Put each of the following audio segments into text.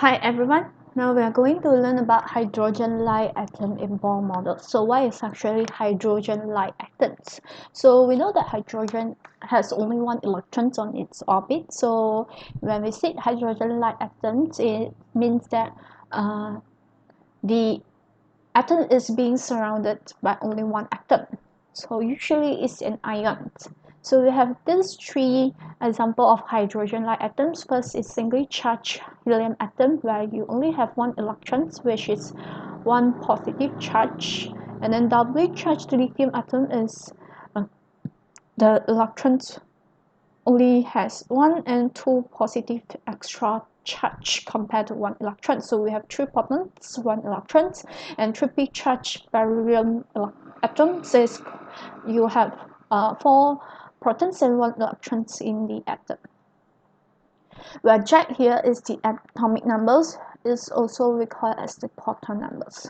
Hi everyone, now we are going to learn about hydrogen light atom in Bohr model. So what is actually hydrogen light atoms? So we know that hydrogen has only one electron on its orbit. So when we say hydrogen light atoms, it means that the atom is being surrounded by only one atom. So usually it's an ion. So we have these three examples of hydrogen like atoms. First is singly charged helium atom, where you only have one electron, which is one positive charge. And then doubly charged lithium atom is the electrons only has one and two positive extra charge compared to one electron. So we have three protons, one electron, and triply charged beryllium atom says you have four protons and one electron in the atom. Where Jack here is the atomic numbers, is also recalled as the proton numbers.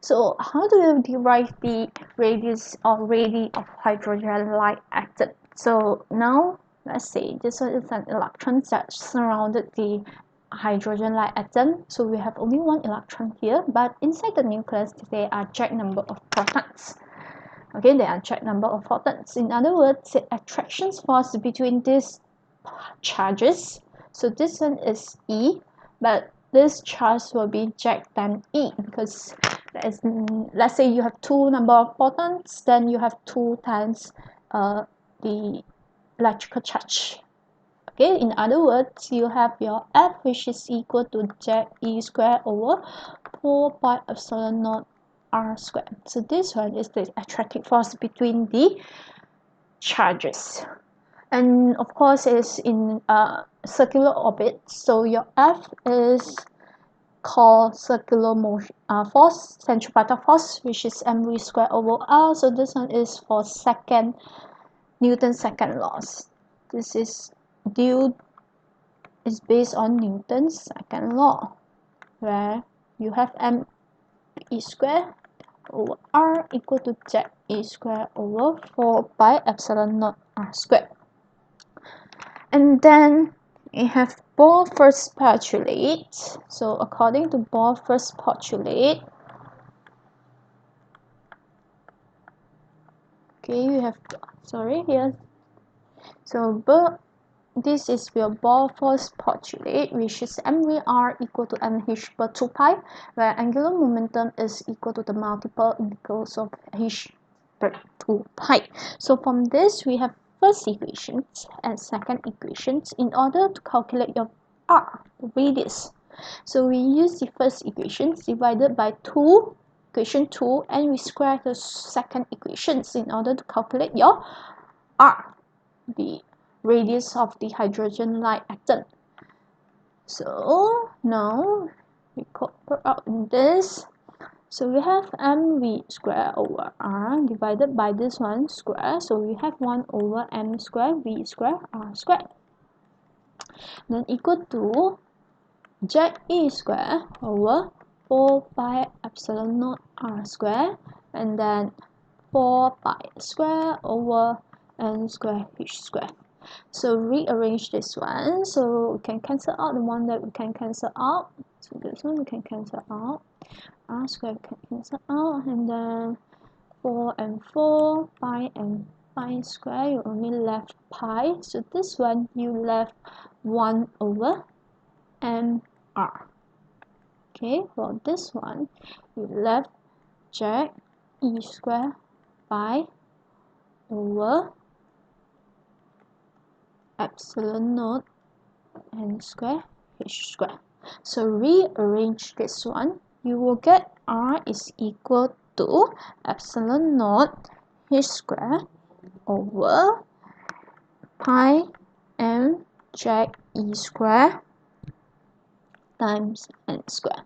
So how do you derive the radius or radii of hydrogen light atom? So now let's say this one is an electron that surrounded the hydrogen light atom. So we have only one electron here, but inside the nucleus there are Jack number of protons. Okay, there are Jack number of photons. In other words, the attraction force between these charges. So this one is E, but this charge will be Jack times E, because let's say you have two number of protons, then you have 2 times the electrical charge. Okay, in other words, you have your F, which is equal to Jack E squared over 4 pi epsilon naught R squared. So this one is the attractive force between the charges. And of course it's in a circular orbit, so your F is called circular motion force, centripetal force, which is mv squared over r. So this one is for Newton's second laws. This is based on Newton's second law, where you have m e squared over r equal to z e squared over 4 pi epsilon naught r squared. And then we have Bohr first postulate. So according to Bohr first postulate, okay, you have here. So this is your Bohr first postulate, which is mvr equal to mh per 2 pi, where angular momentum is equal to the multiple integrals of h per 2 pi. So from this we have first equations and second equations in order to calculate your r, the radius. So we use the first equations divided by equation 2, and we square the second equations in order to calculate your r, the radius of the hydrogen light atom. So now we put out in this. So we have mv squared over r divided by this one square. So we have 1 over m squared v squared r squared. Then equal to z e squared over 4 pi epsilon naught r squared, and then 4 pi squared over n squared h squared. So rearrange this one, so we can cancel out the one that we can cancel out. So this one we can cancel out, r squared we can cancel out, and then 4 and 4, pi and pi square, you only left pi. So this one you left 1 over mr. Okay, for this one you left Jack e square pi over epsilon naught n square h square. So rearrange this one, you will get r is equal to epsilon naught h square over pi m Jack e square times n square.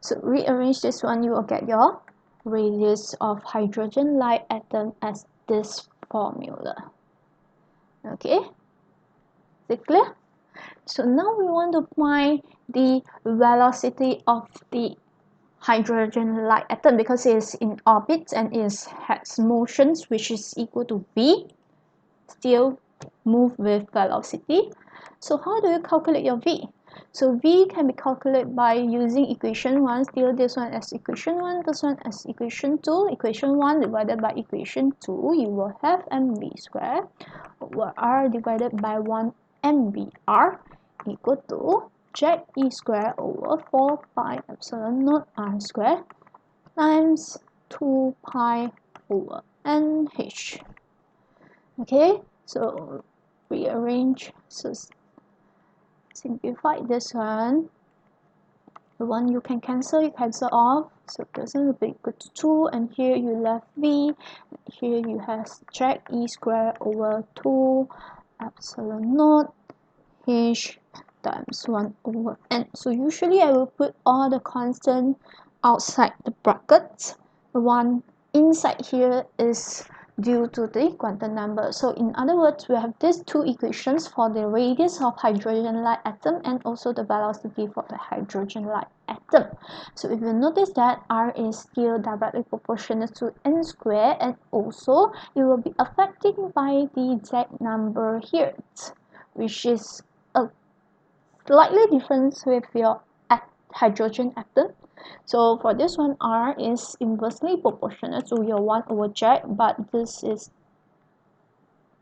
So rearrange this one, you will get your radius of hydrogen light atom as this formula. Okay, is it clear? So now we want to find the velocity of the hydrogen light atom, because it is in orbit and it has motions which is equal to v, still move with velocity. So how do you calculate your v? So V can be calculated by using equation 1. Still this one as equation 1, this one as equation 2. Equation 1 divided by equation 2, you will have mv squared over r divided by 1 mvr equal to ze squared over 4 pi epsilon naught r squared times 2 pi over nh. Okay, so rearrange, so simplify this one. The one you can cancel, you cancel off, so this will be equal to 2, and here you left v, here you have ze squared over 2 epsilon naught h times 1 over n. So usually I will put all the constant outside the brackets. The one inside here is due to the quantum number. So in other words, we have these two equations for the radius of hydrogen light atom and also the velocity for the hydrogen light atom. So if you notice that r is still directly proportional to n squared, and also it will be affected by the z number here, which is a slightly different with your hydrogen atom. So for this one, r is inversely proportional to your 1 over z, but this is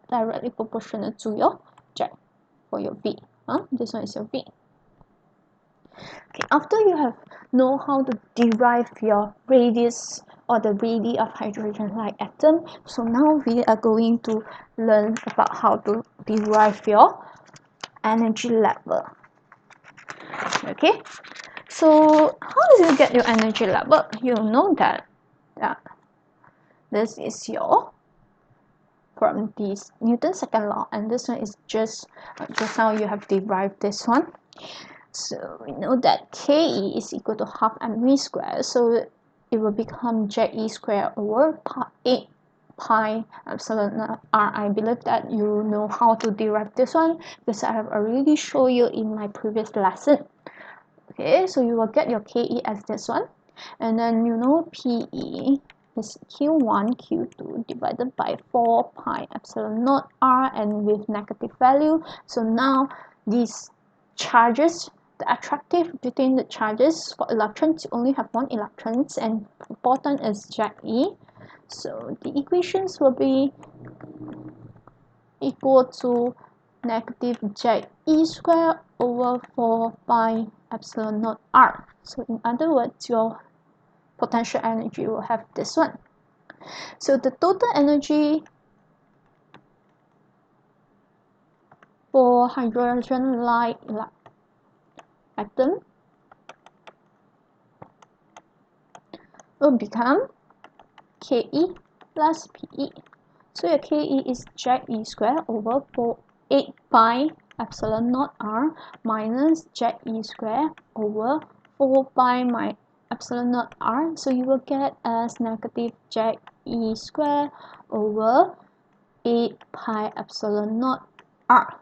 directly proportional to your z for your v. This one is your v. Okay, after you have know how to derive your radius or the radii of hydrogen light atom, so now we are going to learn about how to derive your energy level. Okay, so how do you get your energy level? You know that this is your from this Newton's second law, and this one is just now you have derived this one. So we know that Ke is equal to half mv squared, so it will become ze squared over 8 pi epsilon r. I believe that you know how to derive this one because I have already shown you in my previous lesson. Okay, so you will get your Ke as this one, and then you know Pe is Q1, Q2 divided by 4 pi epsilon naught r, and with negative value. So now these charges, the attractive between the charges for electrons, you only have one electrons, and proton is ze. So the equations will be equal to negative ze squared over 4 pi epsilon naught r. So in other words, your potential energy will have this one. So the total energy for hydrogen light atom will become Ke plus Pe. So your Ke is ze squared over 8 pi epsilon naught r minus ze squared over 4 pi epsilon naught r. So you will get as negative ze squared over 8 pi epsilon naught r.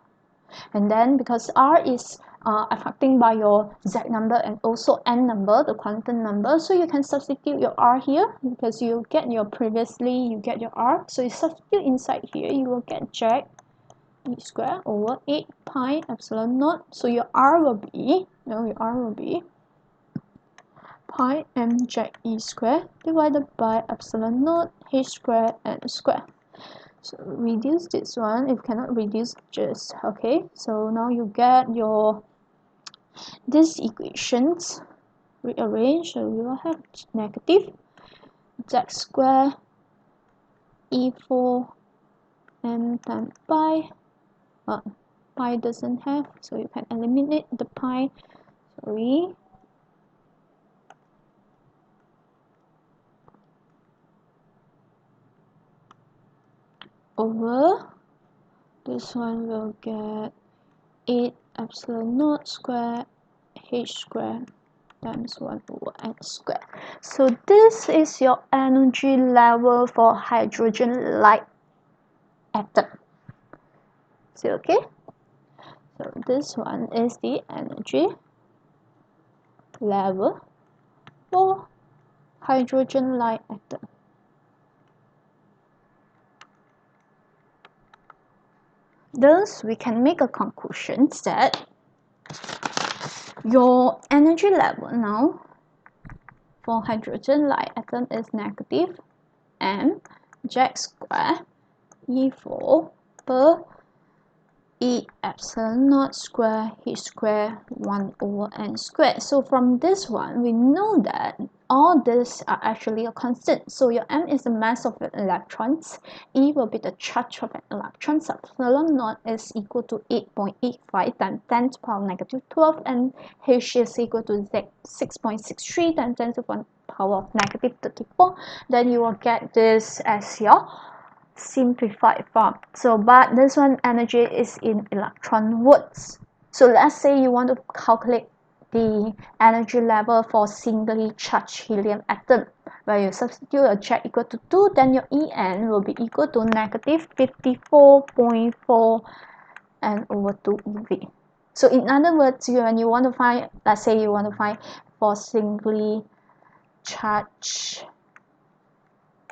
And then because r is affecting by your z number and also n number, the quantum number, so you can substitute your r here because you get your previously you get your r, so you substitute inside here, you will get ze squared over 8 pi epsilon naught. So your r will be pi mze squared divided by epsilon naught h squared n squared. So reduce this one, if cannot reduce, just okay. So now you get your these equations rearrange, so we will have negative z squared e4 m times pi. Pi doesn't have, so you can eliminate the pi. Over this one will get 8 epsilon naught squared h squared times 1 over n squared. So this is your energy level for hydrogen light atom. See, okay? So this one is the energy level for hydrogen light atom. Thus, we can make a conclusion that Your energy level now for hydrogen light atom is negative m jack square E4 per E epsilon naught square H square 1 over n squared. So from this one, we know that all these are actually a constant. So your m is the mass of the electrons, E will be the charge of an electron, epsilon naught is equal to 8.85 times 10 to the power negative 12, and H is equal to 6.63 times 10 to the power of negative 34. Then you will get this as your simplified form. So but this one energy is in electron volts. So let's say you want to calculate the energy level for singly charged helium atom, where you substitute a Z equal to 2, then your En will be equal to negative 54.4 n over 2 eV. So in other words, when you want to find, let's say you want to find for singly charged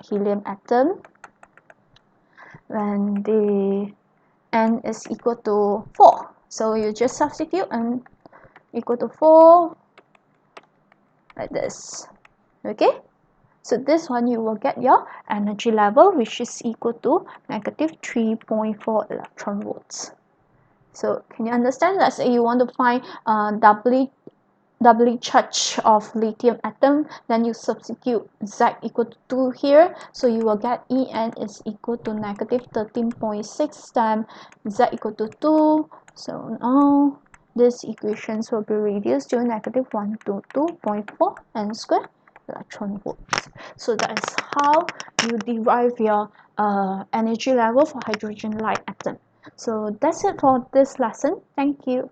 helium atom, when the n is equal to 4, so you just substitute n equal to 4 like this. Okay, so this one you will get your energy level, which is equal to negative 3.4 electron volts. So can you understand? Let's say you want to find doubly charge of lithium atom, then you substitute Z equal to 2 here, so you will get En is equal to negative 13.6 times Z equal to 2. So now these equations will be reduced to negative 122.4 n squared electron volts. So that is how you derive your energy level for hydrogen light atom. So that's it for this lesson. Thank you.